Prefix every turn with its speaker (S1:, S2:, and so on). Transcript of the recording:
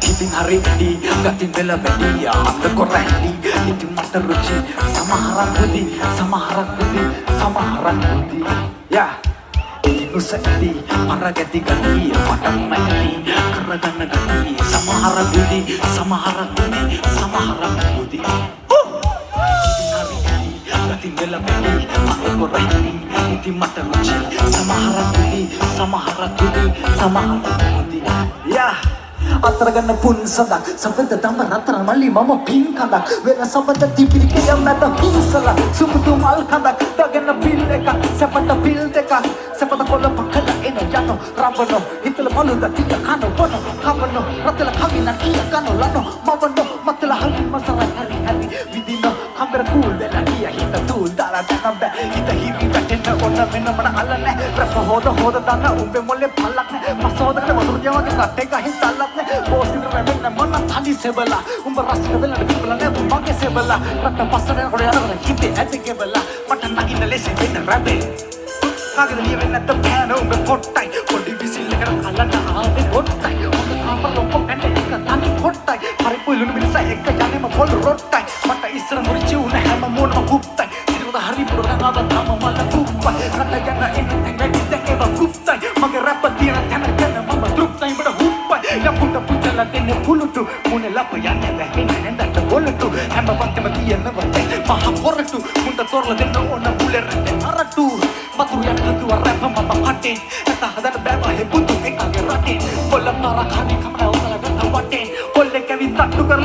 S1: ඉතින් හරි වැඩි ගතින් වෙල වැඩි අත කොරැලි ඉතින් මට රුචි සමහරක් බුදි යා නුසැති අරගැති ගති මටම ඇති කරගන්න ගති සමහරක් බුදි ගතින් වෙල වැඩි අත කොරැලි ඉතින් මට රුචි සමහරක් බුදි යා අතරගන්න පුන් සඳක් සබඳ තම රතර මල්ලි මම පින් කඳක් වෙන සබඳ තිබිරි කිය මැද හිංසල සුමුදු මල් කඳක් දගෙන පිල් එක සැපට පිල් දෙක සැපත කොළ පකල එන යන රබන හිතල මලුද තිය කන බොන කවන රතල කවින කිය කන ලන මවන මතල හරි මසල හරි විදින කම්බර කූල් දෙන කිය හිත තුල් දාලා දැන බෑ හිත හිරි වැටෙන්න ඔන්න වෙන මන අල්ලන්නේ රප හොද දන්න උඹේ මොලේ පල්ලක් නෑ මසෝදකට වතුර ජවගේ රටේ ගහින් තල්ලක් නෑ බෝසින රැවෙන්න මන තනි සෙබලා උඹ රසික වෙලට කිපලා නෑ මගේ සෙබලා රට පස්සට කොට යනකොට හිතේ ඇති කෙබලා මට නගින්න ලෙස වෙන රැබේ කාගෙද ලියවෙන්නේ නැත්ත පෑන උඹ පොට්ටයි පොඩි විසිල් එකට කලන්න ආවේ පොට්ටයි උඹ කාමර ලොක්ක ඇන්නේ එක තනි පොට්ටයි හරි පුල්ලුන මිනිසා එක යන්නේම පොල් රොට්ටයි මට ඉස්සර මුරිචි උන හැම මොනම කුප්තයි සිරුර හරි පුරනවා තම මල කුප්පයි රට යන එන්නේ වැඩි දෙකව කුප්තයි මගේ රැප් තියන තැන මම තෘප්තයි බඩ හුප්පයි යපුට පුතල දෙන්න පුලුටු මුනේ ලප යන්නේ වැහෙන්නේ නැන්දට බොලටු හැම වත්තම තියන වත්තේ මහ පොරටු මුන්ට තොරල දෙන්න ඕන බුලෙර අරටු මතුරු යන කිව්ව රැප් මම කටේ නැත හදන්න බෑ මහෙ පුතු එකගේ රටේ කොල්ල මාරක් හරි කමන ඔතල ගන්න වටේ කොල්ලේ කැවි තට්ටු කරලා